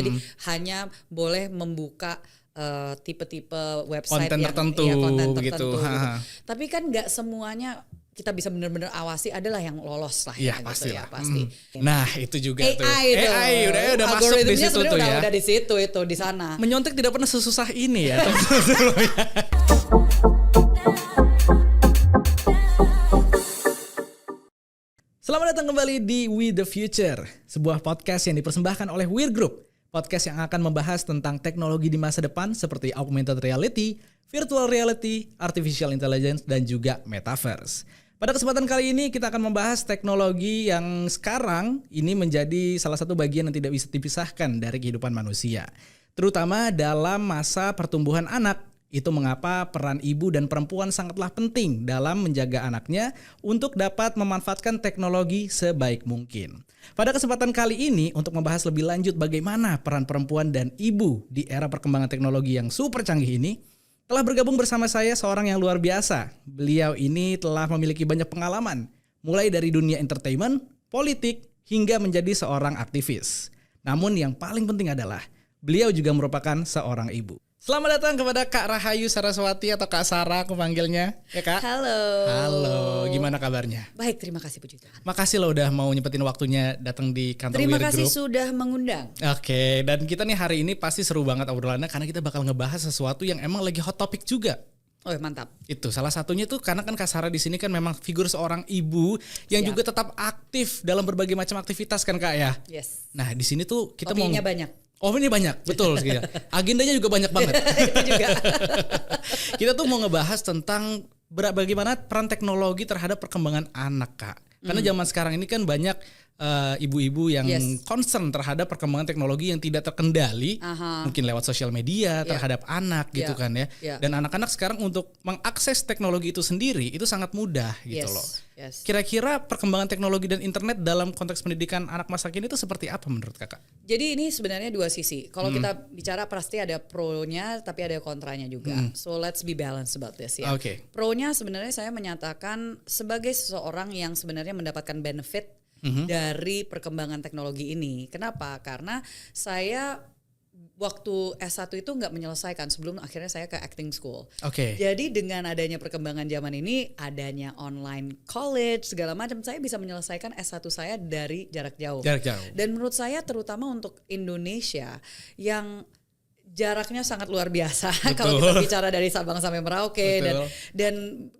Jadi hanya boleh membuka tipe-tipe website konten yang tertentu, konten tertentu gitu. gitu. Tapi kan nggak semuanya kita bisa benar-benar awasi, adalah yang lolos lah Iya, ya, pasti gitu lah. ya pasti. Nah itu juga AI tuh. itu. AI udah masuk di situ tuh ya. Udah di situ itu di sana. Menyontek tidak pernah sesusah ini ya. Selamat datang kembali di We The Future, sebuah podcast yang dipersembahkan oleh Weir Group. Podcast yang akan membahas tentang teknologi di masa depan seperti augmented reality, virtual reality, artificial intelligence, dan juga metaverse. Pada kesempatan kali ini kita akan membahas teknologi yang sekarang ini menjadi salah satu bagian yang tidak bisa dipisahkan dari kehidupan manusia. Terutama dalam masa pertumbuhan anak. Itu mengapa peran ibu dan perempuan sangatlah penting dalam menjaga anaknya untuk dapat memanfaatkan teknologi sebaik mungkin. Pada kesempatan kali ini untuk membahas lebih lanjut bagaimana peran perempuan dan ibu di era perkembangan teknologi yang super canggih ini, telah bergabung bersama saya seorang yang luar biasa. Beliau ini telah memiliki banyak pengalaman, mulai dari dunia entertainment, politik, hingga menjadi seorang aktivis. Namun yang paling penting adalah beliau juga merupakan seorang ibu. Selamat datang kepada Kak Rahayu Saraswati atau Kak Sarah aku panggilnya. Ya Kak? Halo. Halo, gimana kabarnya? Baik, terima kasih puji Tuhan. Makasih lo udah mau nyempetin waktunya datang di kantor Terima Weir kasih Group. sudah mengundang. Oke, dan kita nih hari ini pasti seru banget obrolannya karena kita bakal ngebahas sesuatu yang emang lagi hot topic juga. Oh mantap. Itu salah satunya tuh karena kan Kak Sarah di sini kan memang figur seorang ibu yang juga tetap aktif dalam berbagai macam aktivitas kan Kak ya. Yes. Nah di sini tuh kita Hobinya mau banyak. Oh ini banyak, betul sekali. Agendanya juga banyak banget. Itu juga. Kita tuh mau ngebahas tentang bagaimana peran teknologi terhadap perkembangan anak Kak. Karena zaman sekarang ini kan banyak ibu-ibu yang concern terhadap perkembangan teknologi yang tidak terkendali, mungkin lewat sosial media terhadap anak gitu kan ya. Dan anak-anak sekarang untuk mengakses teknologi itu sendiri itu sangat mudah gitu loh. Kira-kira perkembangan teknologi dan internet dalam konteks pendidikan anak masa kini itu seperti apa menurut Kakak? Jadi ini sebenarnya dua sisi. Kalau kita bicara pasti ada pro-nya tapi ada kontranya juga. So let's be balanced about this ya. Pro-nya sebenarnya saya menyatakan sebagai seseorang yang sebenarnya mendapatkan benefit dari perkembangan teknologi ini. Kenapa? Karena saya waktu S1 itu nggak menyelesaikan sebelum akhirnya saya ke acting school. Jadi dengan adanya perkembangan zaman ini, adanya online college segala macam, saya bisa menyelesaikan S1 saya dari jarak jauh. Dan menurut saya terutama untuk Indonesia yang jaraknya sangat luar biasa kalau kita bicara dari Sabang sampai Merauke dan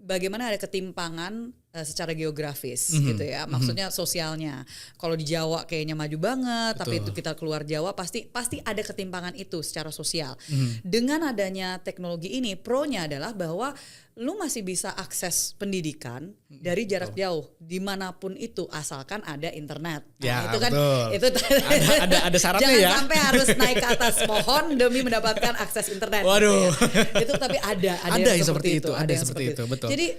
bagaimana ada ketimpangan secara geografis gitu ya, maksudnya sosialnya. Kalau di Jawa kayaknya maju banget, tapi itu kita keluar Jawa pasti ada ketimpangan itu secara sosial. Dengan adanya teknologi ini, pro-nya adalah bahwa lu masih bisa akses pendidikan dari jarak jauh dimanapun itu asalkan ada internet. Nah, itu kan itu ada syaratnya jangan ya. Jangan sampai harus naik ke atas pohon demi mendapatkan akses internet. Waduh. Gitu ya. Itu tapi ada yang seperti itu. Ada yang seperti itu, betul. Jadi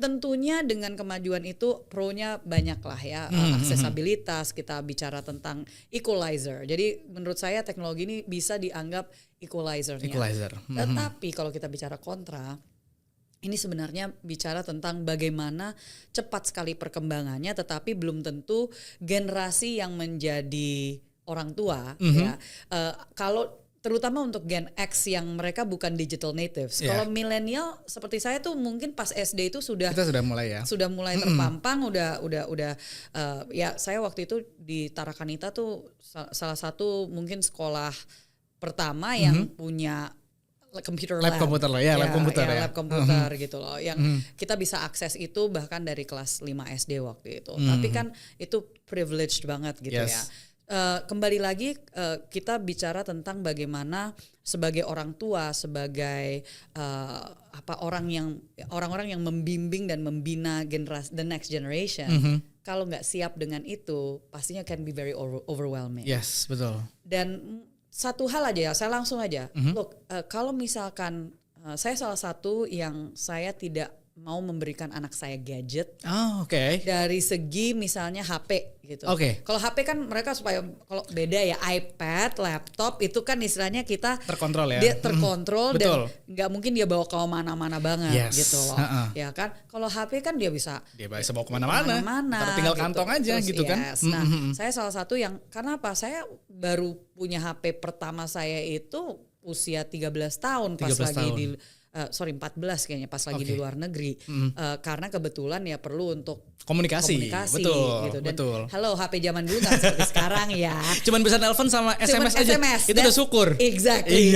tentunya dengan kemajuan itu pro-nya banyak lah ya, aksesabilitas, kita bicara tentang equalizer. Jadi menurut saya teknologi ini bisa dianggap equalizer-nya. Tetapi kalau kita bicara kontra, ini sebenarnya bicara tentang bagaimana cepat sekali perkembangannya, tetapi belum tentu generasi yang menjadi orang tua ya. Kalau terutama untuk Gen X yang mereka bukan digital natives. Kalau milenial seperti saya tuh mungkin pas SD itu kita sudah mulai ya. Sudah mulai terpampang, udah ya saya waktu itu di Tarakanita tuh salah satu mungkin sekolah pertama yang punya computer lab komputer gitu loh, yang kita bisa akses itu bahkan dari kelas 5 SD waktu itu. Tapi kan itu privileged banget gitu ya. Kembali lagi kita bicara tentang bagaimana sebagai orang tua, sebagai orang-orang yang membimbing dan membina generasi the next generation. Kalau nggak siap dengan itu, pastinya can be very overwhelming. Yes, betul. Dan satu hal aja ya, saya langsung aja. Look, kalau misalkan saya salah satu yang saya tidak mau memberikan anak saya gadget. Oke. Dari segi misalnya HP gitu. Kalau HP kan mereka supaya kalau beda ya iPad, laptop itu kan istilahnya kita terkontrol ya. Dia terkontrol dan nggak mungkin dia bawa ke mana-mana banget gitu loh. Ya kan. Kalau HP kan dia bisa bawa kemana-mana. Tinggal kantong gitu aja. Terus, gitu kan. Nah, saya salah satu yang karena apa? Saya baru punya HP pertama saya itu usia 13 tahun pas lagi di 14 kayaknya pas lagi di luar negeri. Karena kebetulan ya perlu untuk komunikasi betul, gitu. Dan betul. Halo, HP zaman dulu kan seperti sekarang ya. Cuman bisa nelpon sama SMS aja. Itu udah syukur. Exactly.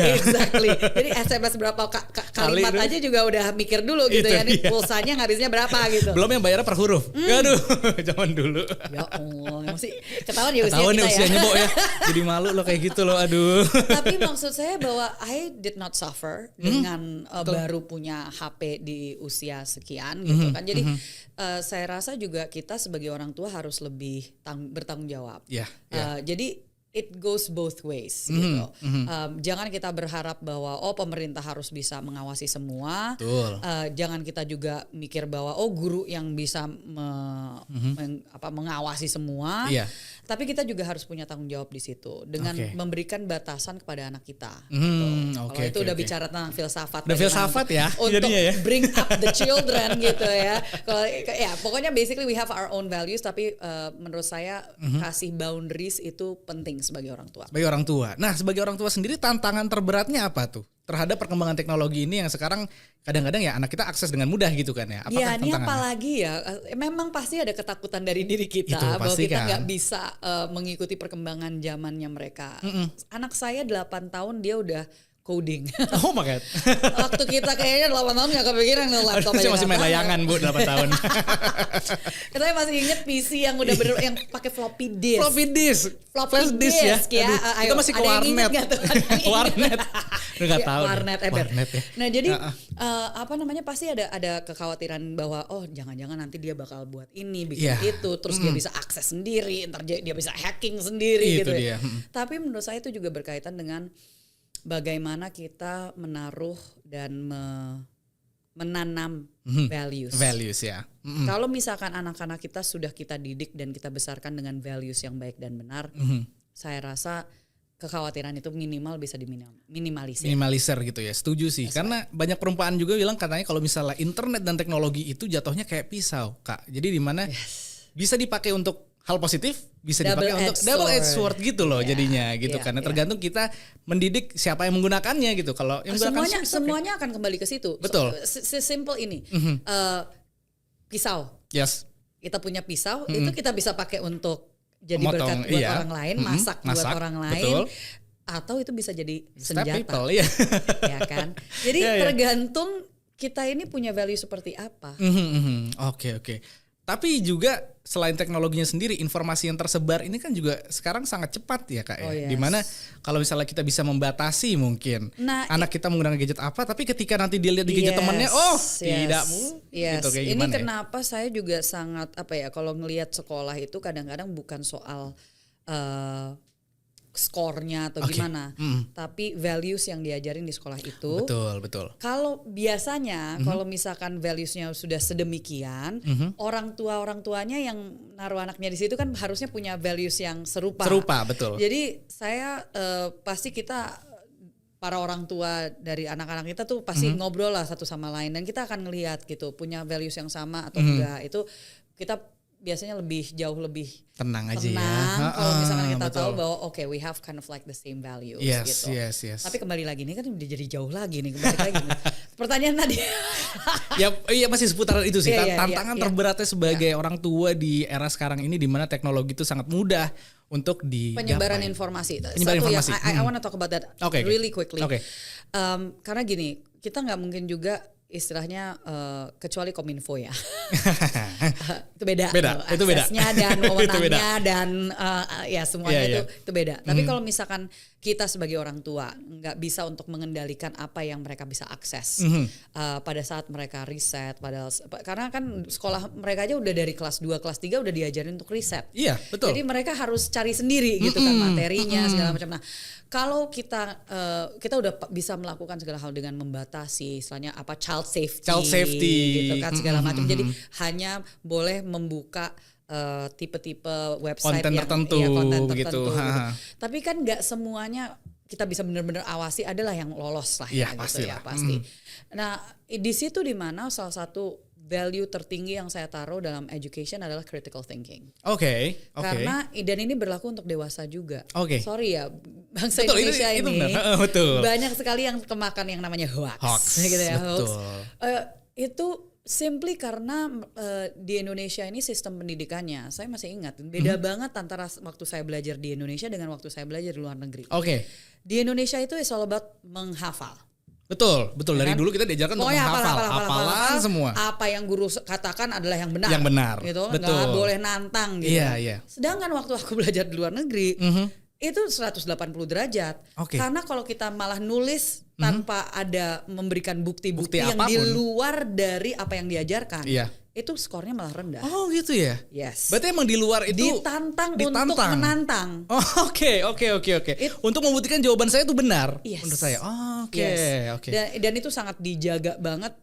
Jadi SMS berapa kalimat aja juga udah mikir dulu gitu ya. Ini pulsanya ngabisinnya berapa gitu. Belum yang bayarnya per huruf. Aduh, zaman dulu. Ya Allah, masih ketahuan ya usia kita usianya, Bo ya. Jadi malu loh kayak gitu loh, aduh. Tapi maksud saya bahwa I did not suffer dengan baru punya HP di usia sekian gitu kan. Jadi saya rasa juga kita sebagai orang tua harus lebih bertanggung jawab. Jadi it goes both ways gitu. Jangan kita berharap bahwa pemerintah harus bisa mengawasi semua. Jangan kita juga mikir bahwa guru yang bisa mengawasi semua. Tapi kita juga harus punya tanggung jawab di situ dengan memberikan batasan kepada anak kita. Kalau itu udah bicara tentang filsafat. Udah filsafat ya. Untuk bring up the children gitu ya. Kalau pokoknya basically we have our own values. Tapi menurut saya kasih boundaries itu penting sebagai orang tua. Sebagai orang tua. Nah, sebagai orang tua sendiri tantangan terberatnya apa tuh terhadap perkembangan teknologi ini yang sekarang kadang-kadang ya anak kita akses dengan mudah gitu kan ya? Iya, ini apalagi ya, memang pasti ada ketakutan dari diri kita bahwa kita nggak bisa mengikuti perkembangan zamannya mereka. Anak saya 8 tahun dia udah coding. Oh my God. Waktu kita kayaknya 8 tahun gak kepikiran laptop aja. Saya masih main layangan Bu 8 tahun. Kita masih inget PC yang udah yang pakai floppy disk. Flash disk ya. Kita masih ke warnet. Warnet. Enggak tahu. Warnet ya. Nah, jadi pasti ada kekhawatiran bahwa jangan-jangan nanti dia bakal buat ini, bikin itu, terus dia bisa akses sendiri, ntar dia bisa hacking sendiri gitu ya. Tapi menurut saya itu juga berkaitan dengan bagaimana kita menaruh dan menanam values ya. Kalau misalkan anak-anak kita sudah kita didik dan kita besarkan dengan values yang baik dan benar, saya rasa kekhawatiran itu minimal bisa diminimalisir. Minimalisir gitu ya, setuju sih. Karena banyak perumpamaan juga bilang katanya kalau misalnya internet dan teknologi itu jatuhnya kayak pisau, Kak. Jadi di mana bisa dipakai untuk hal positif, bisa dipakai untuk double edged sword gitu loh jadinya gitu. Karena tergantung kita mendidik siapa yang menggunakannya gitu. Kalau yang semuanya akan kembali ke situ. Betul. Sesimpel ini. Pisau. Yes. Kita punya pisau, itu kita bisa pakai untuk jadi berkat buat orang lain, masak buat orang lain. Betul. Atau itu bisa jadi senjata. Ya kan? Jadi tergantung kita ini punya value seperti apa. Oke. Tapi juga selain teknologinya sendiri, informasi yang tersebar ini kan juga sekarang sangat cepat ya Kak ya. Dimana kalau misalnya kita bisa membatasi mungkin anak kita menggunakan gadget apa, tapi ketika nanti dia lihat di gadget temannya, tidak gitu kayak gimana. Ini kenapa saya juga sangat kalau ngelihat sekolah itu kadang-kadang bukan soal skornya atau gimana, tapi values yang diajarin di sekolah itu. Betul. Kalau biasanya, kalau misalkan valuesnya sudah sedemikian, orang tuanya yang naruh anaknya di situ kan harusnya punya values yang serupa. Betul. Jadi saya pasti kita para orang tua dari anak-anak kita tuh pasti ngobrol lah satu sama lain dan kita akan ngelihat gitu punya values yang sama atau enggak. Itu kita biasanya jauh lebih tenang aja ya. Kalau misalkan kita tahu bahwa we have kind of like the same values gitu. Yes. Tapi kembali lagi ini kan udah jadi jauh lagi nih kembali lagi. Pertanyaan tadi. Iya masih seputaran itu sih. Tantangan terberatnya sebagai orang tua di era sekarang ini di mana teknologi itu sangat mudah untuk penyebaran informasi. Satu yang I want to talk about that really quickly. Karena gini, kita nggak mungkin juga istilahnya kecuali Kominfo ya. Itu beda. Aksesnya dan wewenangnya dan semuanya itu beda. Tapi kalau misalkan kita sebagai orang tua nggak bisa untuk mengendalikan apa yang mereka bisa akses pada saat mereka riset, karena kan sekolah mereka aja udah dari kelas 2, kelas 3 udah diajarin untuk riset. Iya, betul. Jadi mereka harus cari sendiri gitu kan materinya segala macam. Nah, kalau kita udah bisa melakukan segala hal dengan membatasi, istilahnya child safety gitu kan segala macam. Jadi hanya boleh membuka tipe-tipe website konten yang tertentu, konten gitu. gitu. Tapi kan nggak semuanya kita bisa benar-benar awasi, adalah yang lolos lah ya, gitu ya pasti. Nah di situ dimana salah satu value tertinggi yang saya taruh dalam education adalah critical thinking. Oke. Karena dan ini berlaku untuk dewasa juga. Sorry ya, bangsa betul, Indonesia itu ini betul. banyak sekali yang kemakan yang namanya hoax. Gitu ya, hoax. Itu simply karena di Indonesia ini sistem pendidikannya, saya masih ingat beda banget antara waktu saya belajar di Indonesia dengan waktu saya belajar di luar negeri. Di Indonesia itu is all about menghafal. Betul. Dari dulu kita diajarkan untuk menghafal, hafalan semua. Apa yang guru katakan adalah yang benar. Yang benar. Gitu. Betul. Nggak boleh nantang gitu. Iya. Sedangkan waktu aku belajar di luar negeri, itu 180 derajat. Karena kalau kita malah nulis tanpa ada memberikan bukti-bukti yang apapun, di luar dari apa yang diajarkan. Itu skornya malah rendah. Oh gitu ya? Yes. Berarti emang di luar itu ditantang. Untuk menantang. Oke. Untuk membuktikan jawaban saya itu benar. Menurut saya. Oke. Dan itu sangat dijaga banget.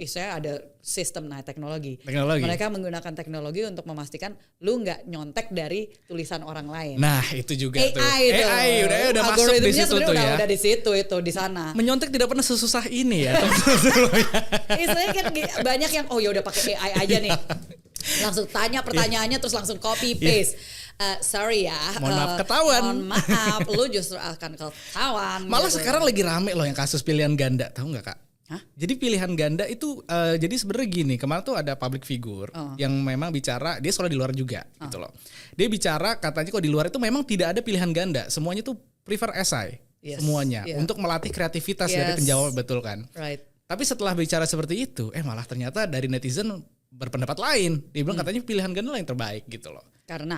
Saya ada sistem teknologi. Mereka menggunakan teknologi untuk memastikan lu nggak nyontek dari tulisan orang lain. Nah itu juga AI udah masuk di situ tuh ya. Udah di situ itu di sana. Menyontek tidak pernah sesusah ini ya. Istilahnya kan banyak yang ya udah pakai AI aja nih. Langsung tanya pertanyaannya terus langsung copy paste. Sorry ya. Mohon maaf ketahuan. Mohon maaf, lu justru akan ketahuan. Malah gitu. Sekarang lagi rame loh yang kasus pilihan ganda, tahu nggak Kak? Jadi pilihan ganda itu jadi sebenarnya gini, kemarin tuh ada public figure yang memang bicara, dia sekolah di luar juga gitu loh. Dia bicara katanya kok di luar itu memang tidak ada pilihan ganda, semuanya tuh prefer essay semuanya untuk melatih kreativitas dari penjawab, betul kan? Right. Tapi setelah bicara seperti itu, malah ternyata dari netizen berpendapat lain. Dia bilang katanya pilihan ganda lah yang terbaik gitu loh. Karena?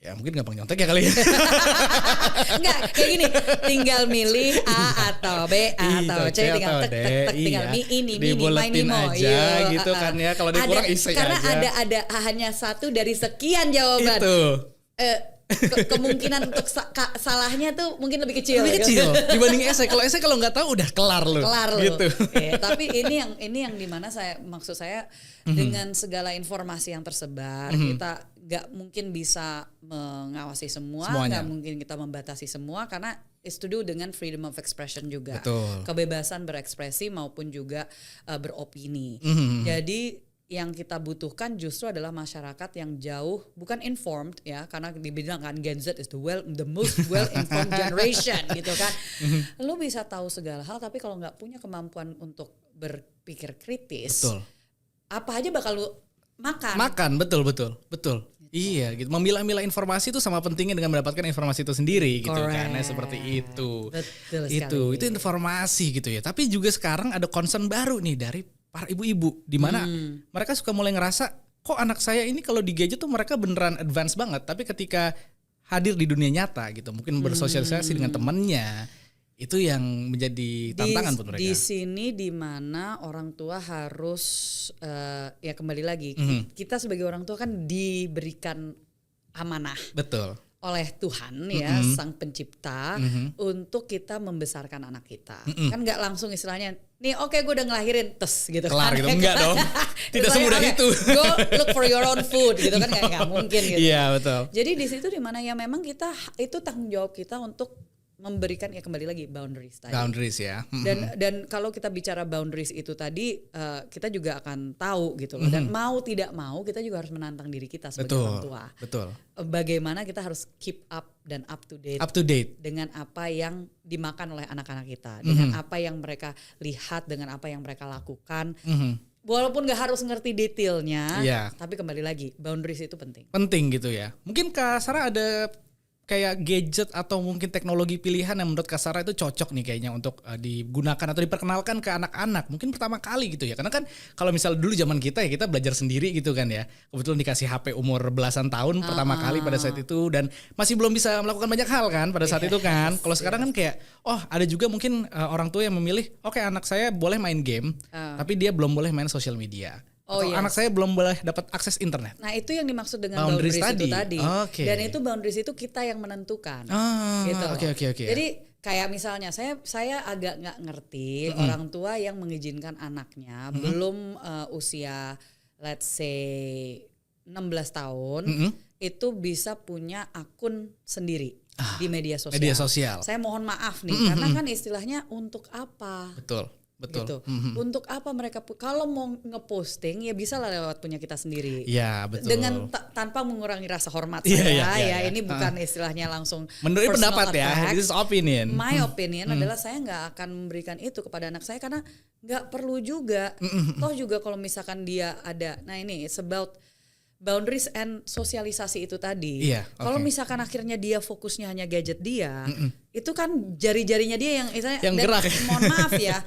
Ya mungkin gampang nyontek ya kali ya. Enggak, kayak gini. Tinggal milih A atau B atau C. Tinggal tinggal ini, dibuletin aja gitu kan ya. Kalau dia kurang isi aja. Karena ada hanya satu dari sekian jawaban. Itu. Kemungkinan untuk salahnya tuh mungkin lebih kecil. Dibanding esai. Kalau esai kalau nggak tahu udah kelar loh. Gitu. Tapi ini yang dimana maksud saya dengan segala informasi yang tersebar, kita nggak mungkin bisa mengawasi semuanya. Nggak mungkin kita membatasi semua karena it's to do dengan freedom of expression juga. Betul. Kebebasan berekspresi maupun juga beropini. Jadi yang kita butuhkan justru adalah masyarakat yang jauh bukan informed ya, karena dibilang kan Gen Z is the most well informed generation gitu kan. Lu bisa tahu segala hal tapi kalau nggak punya kemampuan untuk berpikir kritis, apa aja bakal lu makan. Betul. Gitu. Iya gitu. Memilah-milah informasi itu sama pentingnya dengan mendapatkan informasi itu sendiri. Gitu kan. Seperti itu. Betul itu informasi gitu ya. Tapi juga sekarang ada concern baru nih dari para ibu-ibu di mana mereka suka mulai ngerasa kok anak saya ini kalau di gadget tuh mereka beneran advance banget, tapi ketika hadir di dunia nyata gitu mungkin bersosialisasi dengan temannya itu yang menjadi tantangan buat mereka. Di sini di mana orang tua harus ya kembali lagi kita sebagai orang tua kan diberikan amanah. Betul. Oleh Tuhan ya sang pencipta untuk kita membesarkan anak kita. Kan nggak langsung istilahnya nih gue udah ngelahirin tes gitu kelar kan. Gitu. Enggak dong. Tidak semudah itu. Go look for your own food gitu kan nggak mungkin gitu. Iya betul. Jadi di situ dimana ya memang kita itu tanggung jawab kita untuk memberikan ya kembali lagi boundaries tadi. Boundaries ya. Dan kalau kita bicara boundaries itu tadi kita juga akan tahu gitu loh. Dan mau tidak mau kita juga harus menantang diri kita sebagai orang tua. Betul. Bagaimana kita harus keep up dan up to date dengan apa yang dimakan oleh anak-anak kita, dengan apa yang mereka lihat, dengan apa yang mereka lakukan. Walaupun gak harus ngerti detailnya, tapi kembali lagi boundaries itu penting. Penting gitu ya. Mungkin Kak Sarah ada kayak gadget atau mungkin teknologi pilihan yang menurut Kak Sarah itu cocok nih kayaknya untuk digunakan atau diperkenalkan ke anak-anak mungkin pertama kali gitu ya, karena kan kalau misal dulu zaman kita ya kita belajar sendiri gitu kan ya, kebetulan dikasih HP umur belasan tahun pertama kali pada saat itu dan masih belum bisa melakukan banyak hal kan pada saat itu kan. Kalau sekarang kan kayak ada juga mungkin orang tua yang memilih anak saya boleh main game tapi dia belum boleh main sosial media. Atau anak saya belum boleh dapat akses internet. Nah itu yang dimaksud dengan boundaries itu tadi. Okay. Dan itu boundaries itu kita yang menentukan. Gitu. Oke. Jadi kayak misalnya saya agak nggak ngerti orang tua yang mengizinkan anaknya belum usia let's say 16 tahun itu bisa punya akun sendiri di media sosial. Saya mohon maaf nih karena kan istilahnya untuk apa? Betul. Gitu. Untuk apa mereka kalau mau ngeposting ya bisa lah lewat punya kita sendiri. Iya, betul. Dengan tanpa mengurangi rasa hormat saya. Ini bukan istilahnya langsung menurut pendapat ya. This is opinion. My opinion adalah saya nggak akan memberikan itu kepada anak saya karena nggak perlu juga. Toh juga kalau misalkan dia ada, nah ini it's about boundaries and sosialisasi itu tadi. Kalau misalkan akhirnya dia fokusnya hanya gadget dia, itu kan jari-jarinya dia yang gerak. Mohon maaf ya,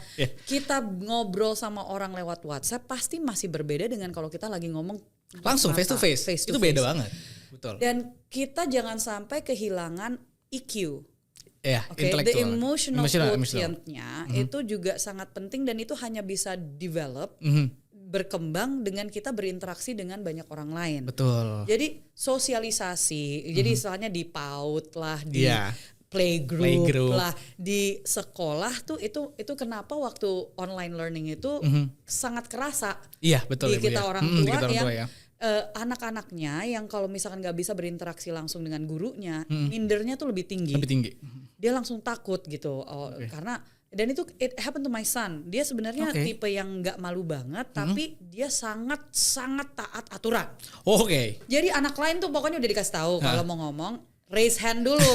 kita ngobrol sama orang lewat WhatsApp pasti masih berbeda dengan kalau kita lagi ngomong langsung face to face. Itu beda banget. Betul. Dan kita jangan sampai kehilangan EQ. The emotional quotient-nya itu juga sangat penting dan itu hanya bisa develop berkembang dengan kita berinteraksi dengan banyak orang lain. Betul. Jadi sosialisasi, jadi istilahnya di PAUD lah, di playgroup lah, di sekolah tuh itu kenapa waktu online learning itu sangat kerasa. Iya betul. Di kita orang tua yang anak-anaknya yang kalau misalkan nggak bisa berinteraksi langsung dengan gurunya, mindernya tuh lebih tinggi. Dia langsung takut gitu, karena dan itu it happened to my son. Dia sebenarnya tipe yang nggak malu banget, tapi dia sangat taat aturan. Jadi anak lain tuh pokoknya udah dikasih tahu kalau mau ngomong raise hand dulu,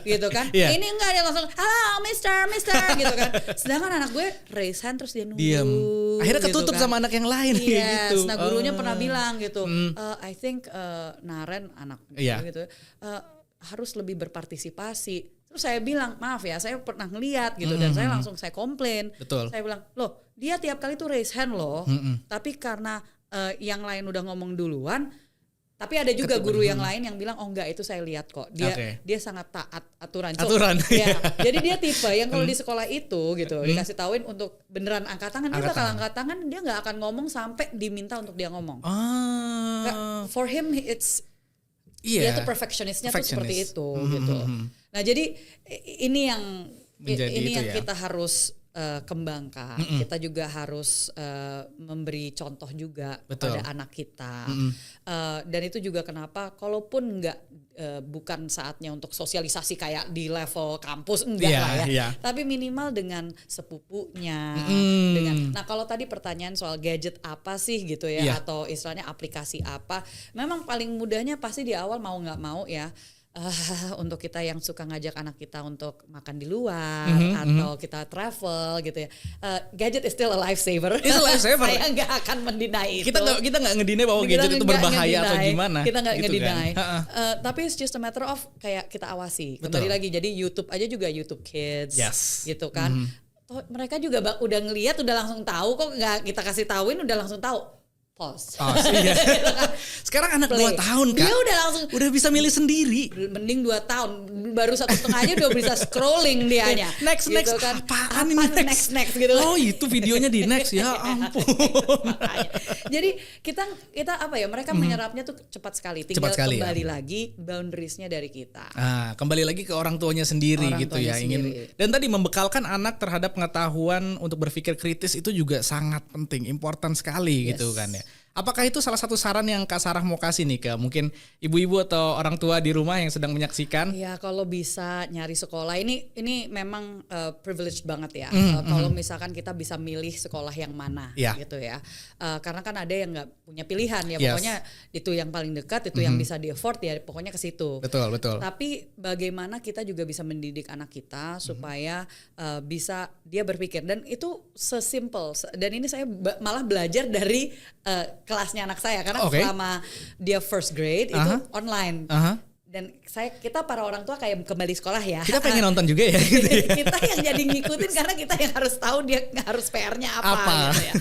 gitu kan? Ini enggak, dia langsung halo Mister gitu kan. Sedangkan anak gue raise hand terus dia nunggu. Diam. Akhirnya ketutup gitu sama anak yang lain. Gitu. Nah gurunya pernah bilang gitu, I think Naren anak gitu harus lebih berpartisipasi. Terus saya bilang, maaf ya, saya pernah ngeliat gitu dan saya langsung saya komplain. Betul. Saya bilang, loh dia tiap kali tuh raise hand loh, tapi karena yang lain udah ngomong duluan, tapi ada juga guru yang lain yang bilang, oh enggak itu saya lihat kok, dia sangat taat aturan. Jadi dia tipe yang kalau di sekolah itu gitu dikasih tauin untuk beneran angkat tangan, dia bakal angkat tangan, dia nggak akan ngomong sampai diminta untuk dia ngomong. For him it's dia tuh perfectionistnya tuh seperti itu gitu. Nah jadi ini yang kita harus kembangkan. Kita juga harus memberi contoh juga pada anak kita. Dan itu juga kenapa kalaupun bukan saatnya untuk sosialisasi kayak di level kampus enggak ya. Tapi minimal dengan sepupunya. Nah kalau tadi pertanyaan soal gadget apa sih gitu ya, atau istilahnya aplikasi apa, memang paling mudahnya pasti di awal mau nggak mau ya. Untuk kita yang suka ngajak anak kita untuk makan di luar atau kita travel gitu ya, gadget is still a lifesaver. It's a lifesaver. Saya nggak akan mendinai itu. Kita nggak ngedinai bahwa gadget itu berbahaya atau gimana. Kita nggak gitu ngedinai. Kan? Tapi it's just a matter of kayak kita awasi. Kembali lagi, jadi YouTube aja juga YouTube Kids, gitu kan. Mereka juga udah ngelihat, udah langsung tahu kok, nggak kita kasih tauin udah langsung tahu. Pause. Iya. Sekarang anak 2 tahun kan. Dia udah bisa milih sendiri. Mending 2 tahun, baru 1,5 aja udah bisa scrolling dianya. Next gitu kan. Apaan ini next gitu. Oh itu videonya di next ya ampun. Jadi kita apa ya, mereka menyerapnya tuh cepat sekali. Tinggal kembali lagi boundariesnya dari kita. Kembali lagi ke orang tuanya sendiri gitu ya. Dan tadi membekalkan anak terhadap pengetahuan untuk berpikir kritis itu juga sangat penting, important sekali gitu kan ya. Apakah itu salah satu saran yang Kak Sarah mau kasih nih ke mungkin ibu-ibu atau orang tua di rumah yang sedang menyaksikan? Ya kalau bisa nyari sekolah ini memang privilege banget ya. Kalau misalkan kita bisa milih sekolah yang mana gitu ya. Karena kan ada yang nggak punya pilihan ya. Pokoknya itu yang paling dekat, itu yang bisa di afford ya. Pokoknya ke situ. Betul. Tapi bagaimana kita juga bisa mendidik anak kita supaya bisa dia berpikir, dan itu sesimpel. Dan ini saya malah belajar dari kelasnya anak saya karena selama dia first grade itu online. Dan kita para orang tua kayak kembali sekolah ya. Kita pengen nonton juga ya. Gitu ya. Kita yang jadi ngikutin karena kita yang harus tahu dia harus PR-nya apa. Gitu ya.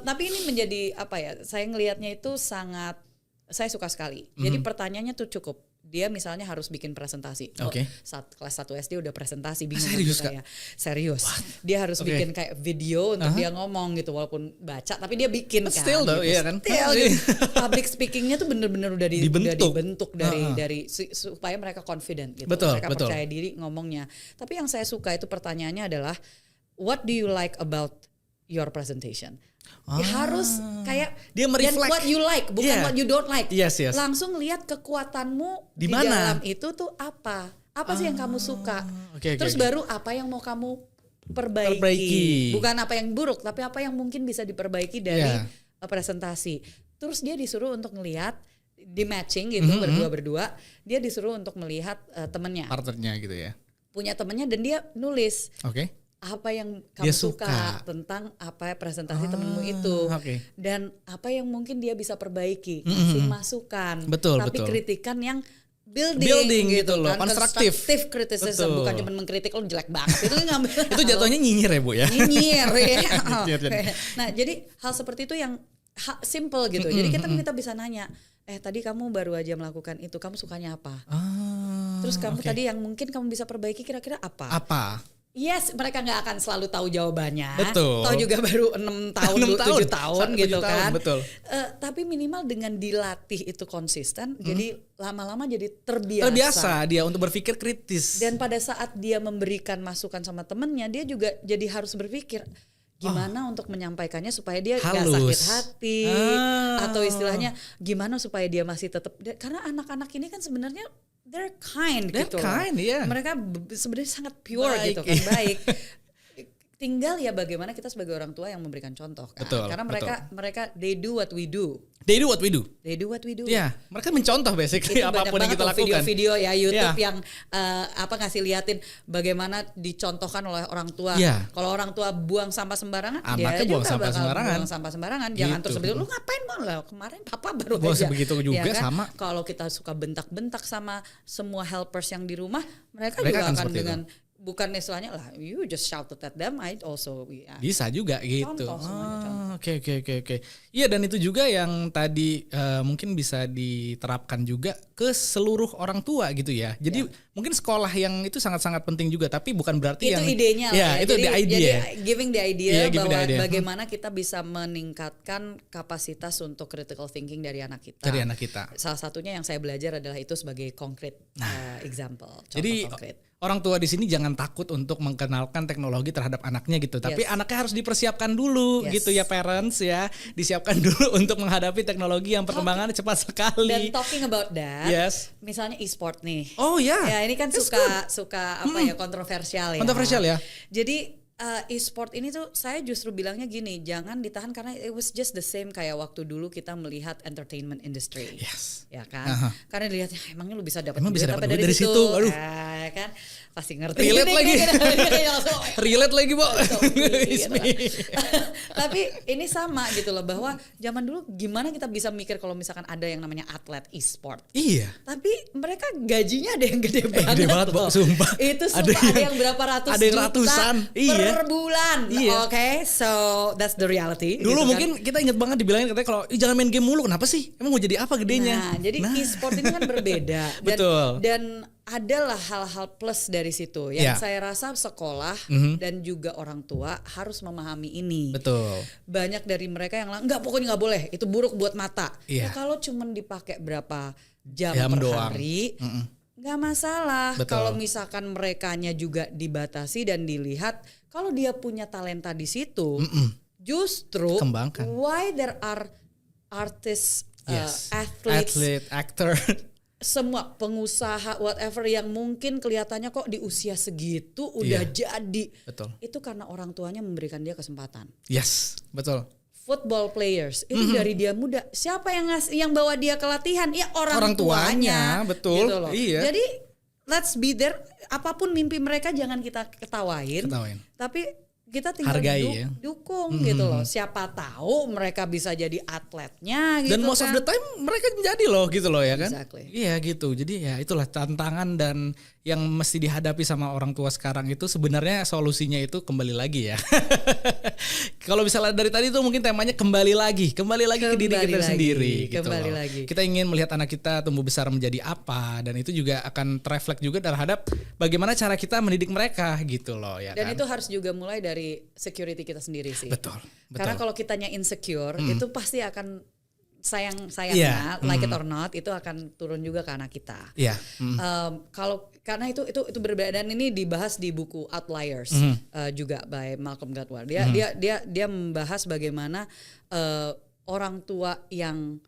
Tapi ini menjadi apa ya? Saya ngelihatnya itu saya suka sekali. Jadi pertanyaannya tuh cukup. dia misalnya harus bikin presentasi. Saat kelas 1 SD udah presentasi, bingung serius saya. Serius. Dia harus bikin kayak video untuk dia ngomong gitu, walaupun baca tapi dia bikin kan. Still though, gitu. iya kan. Still, public speakingnya tuh bener-bener udah dibentuk dari supaya mereka confident gitu. Mereka percaya diri ngomongnya. Tapi yang saya suka itu pertanyaannya adalah, what do you like about your presentation? Dia harus kayak dia what you like, bukan what you don't like. Yes. Langsung lihat kekuatanmu di dalam itu tuh apa sih yang kamu suka. Terus baru apa yang mau kamu perbaiki. Bukan apa yang buruk, tapi apa yang mungkin bisa diperbaiki dari presentasi. Terus dia disuruh untuk ngelihat di matching gitu, berdua, dia disuruh untuk melihat temennya, partnernya gitu ya. Punya temennya dan dia nulis. Apa yang kamu suka tentang apa presentasi temenmu itu, dan apa yang mungkin dia bisa perbaiki, kasih masukan, tapi kritikan yang building gitu loh, kan? Constructive criticism, bukan cuma mengkritik lo jelek banget itu ngambil. Itu jatuhnya nyinyir ya Bu ya. Nyinyir ya. Nah jadi hal seperti itu yang simple gitu. Jadi kita bisa nanya, tadi kamu baru aja melakukan itu, kamu sukanya apa? Terus kamu tadi yang mungkin kamu bisa perbaiki kira-kira apa? Yes, mereka nggak akan selalu tahu jawabannya. Betul. Tahu juga baru 6 tahun, 7 tahun gitu kan. Betul. Tapi minimal dengan dilatih itu konsisten, jadi lama-lama jadi terbiasa. Terbiasa dia untuk berpikir kritis. Dan pada saat dia memberikan masukan sama temennya, dia juga jadi harus berpikir gimana untuk menyampaikannya supaya dia nggak sakit hati, atau istilahnya gimana supaya dia masih tetap, karena anak-anak ini kan sebenarnya they're kind gitu. Yeah. Mereka sebenarnya sangat pure gitu kan, baik. Tinggal ya bagaimana kita sebagai orang tua yang memberikan contoh kan. Karena mereka they do what we do. Ya, mereka mencontoh basically apapun yang kita lakukan. Video-video ya YouTube yang ngasih liatin bagaimana dicontohkan oleh orang tua. Kalau orang tua buang sampah sembarangan, dia buang juga sampah sembarangan. Buang sampah sembarangan. Jangan terus begitu, lu ngapain malah kemarin papa baru aja. Begitu juga ya kan? Sama. Kalau kita suka bentak-bentak sama semua helpers yang di rumah, mereka juga akan dengan bukan istilahnya lah, you just shouted at them, I also bisa juga gitu. Contoh. Oke. Iya, dan itu juga yang tadi mungkin bisa diterapkan juga ke seluruh orang tua gitu ya. Jadi mungkin sekolah yang itu sangat-sangat penting juga, tapi bukan berarti itu yang idenya itu jadi, the idea. Jadi giving the idea bahwa bagaimana kita bisa meningkatkan kapasitas untuk critical thinking dari anak kita. Salah satunya yang saya belajar adalah itu sebagai concrete example. Jadi concrete. Orang tua di sini jangan takut untuk mengenalkan teknologi terhadap anaknya gitu. Tapi anaknya harus dipersiapkan dulu gitu ya, parents ya. Disiapkan dulu untuk menghadapi teknologi yang perkembangannya cepat sekali. Dan talking about that, misalnya e-sport nih. Oh ya. Ya ini kan suka kontroversial ya. Kontroversial ya. Jadi e-sport ini tuh saya justru bilangnya gini, jangan ditahan karena it was just the same kayak waktu dulu kita melihat entertainment industry. Ya kan? Karena dilihatnya emangnya lu bisa dapat duit dari situ. Aduh. Kan pasti ngerti. Relate lagi, Bo. Tapi ini sama gitu loh, bahwa zaman dulu gimana kita bisa mikir kalau misalkan ada yang namanya atlet e-sport. Iya. Tapi mereka gajinya ada yang gede banget. Gede banget, Bo, sumpah. Itu sumpah ada yang berapa ratus ada yang ratusan per bulan. Oke, so that's the reality. Dulu gitu mungkin kita inget banget dibilangin katanya kalau jangan main game mulu, kenapa sih? Emang mau jadi apa gedenya? Nah, jadi e-sport ini kan berbeda. Betul. Dan adalah hal-hal plus dari situ yang saya rasa sekolah dan juga orang tua harus memahami ini. Betul. Banyak dari mereka yang pokoknya nggak boleh, itu buruk buat mata. Kalau cuman dipakai berapa jam per hari, nggak masalah. Kalau misalkan merekanya juga dibatasi dan dilihat, kalau dia punya talenta di situ, justru kembangkan. Why there are artists, athletes, actor, semua pengusaha whatever yang mungkin kelihatannya kok di usia segitu udah jadi. Betul. Itu karena orang tuanya memberikan dia kesempatan. Yes, betul. Football players itu dari dia muda. Siapa yang bawa dia ke latihan? Ya orang tuanya. Betul. Gitu loh. Iya. Jadi let's be there. Apapun mimpi mereka jangan kita ketawain. Tapi kita tinggal dukung gitu loh. Siapa tahu mereka bisa jadi atletnya gitu. Dan most of the time mereka jadi loh gitu loh ya kan. Exactly. Iya gitu. Jadi ya itulah tantangan dan yang mesti dihadapi sama orang tua sekarang itu sebenarnya solusinya itu kembali lagi ya. Kalau misalnya dari tadi tuh mungkin temanya kembali lagi ke diri kita sendiri gitu loh. Kita ingin melihat anak kita tumbuh besar menjadi apa, dan itu juga akan terefleks juga terhadap bagaimana cara kita mendidik mereka gitu loh ya. Dan itu harus juga mulai dari security kita sendiri sih. Betul. Karena kalau kitanya insecure itu pasti akan sayangnya like it or not itu akan turun juga ke anak kita. Karena itu berbeda, dan ini dibahas di buku Outliers juga by Malcolm Gladwell. Dia membahas bagaimana orang tua yang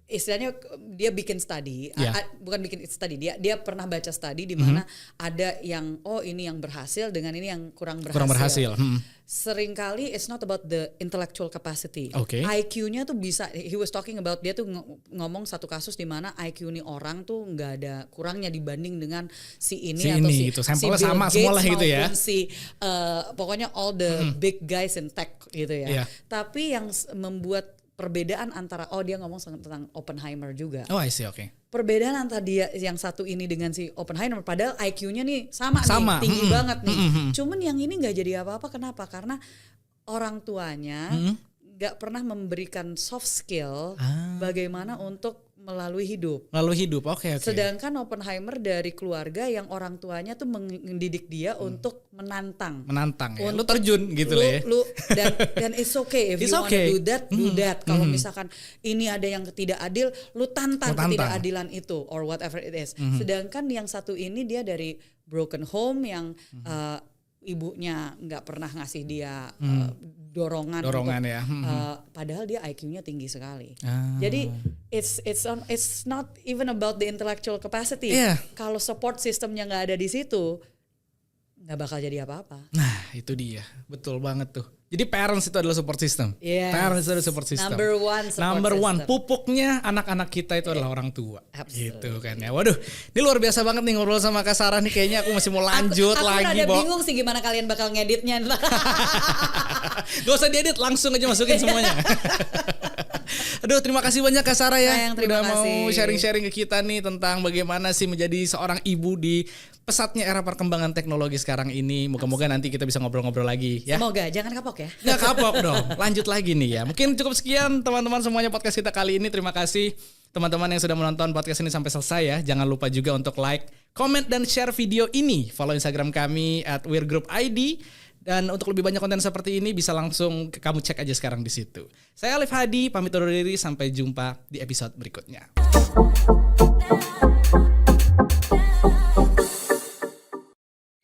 istilahnya dia bikin study, bukan bikin study, dia pernah baca study di mana ada yang ini yang berhasil dengan ini yang kurang berhasil. Seringkali it's not about the intellectual capacity. IQ-nya tuh bisa, he was talking about, dia tuh ngomong satu kasus di mana IQ nih orang tuh nggak ada kurangnya dibanding dengan si Bill Gates sama semua lah gitu ya. Pokoknya all the big guys in tech gitu ya. Tapi yang membuat perbedaan antara dia ngomong tentang Oppenheimer juga. I see, okay. Perbedaan antara dia yang satu ini dengan si Oppenheimer, padahal IQ-nya nih sama. Nih, tinggi banget nih. Cuman yang ini nggak jadi apa-apa. Kenapa? Karena orang tuanya nggak pernah memberikan soft skill bagaimana untuk melalui hidup. Oke. Sedangkan Oppenheimer dari keluarga yang orang tuanya tuh mendidik dia untuk menantang ya. Lu terjun gitu ya. Dan it's okay if you want to do that. Kalau misalkan ini ada yang tidak adil, lu tantang ketidakadilan itu or whatever it is. Sedangkan yang satu ini dia dari broken home yang ibunya nggak pernah ngasih dia dorongan ya. Padahal dia IQ-nya tinggi sekali. Jadi it's not even about the intellectual capacity. Kalau support systemnya nggak ada di situ, nggak bakal jadi apa-apa. Nah itu dia, betul banget tuh. Jadi parents itu adalah support system. Parents itu adalah support system. Number one. Pupuknya anak-anak kita itu adalah orang tua. Gitu kan ya. Waduh, ini luar biasa banget nih ngobrol sama Kak Sarah nih. Kayaknya aku masih mau lanjut lagi. Aku bingung sih gimana kalian bakal ngeditnya. Gak usah diedit, langsung aja masukin semuanya. Aduh, terima kasih banyak Kak Sarah ya. Udah mau sharing-sharing ke kita nih tentang bagaimana sih menjadi seorang ibu di pesatnya era perkembangan teknologi sekarang ini. Moga-moga nanti kita bisa ngobrol-ngobrol lagi ya. Semoga, jangan kapok ya. Nggak kapok dong, lanjut lagi nih ya. Mungkin cukup sekian teman-teman semuanya podcast kita kali ini. Terima kasih teman-teman yang sudah menonton podcast ini sampai selesai ya. Jangan lupa juga untuk like, comment, dan share video ini. Follow Instagram kami @weirgroupid. Dan untuk lebih banyak konten seperti ini bisa langsung kamu cek aja sekarang di situ. Saya Alif Hadi, pamit undur diri, sampai jumpa di episode berikutnya.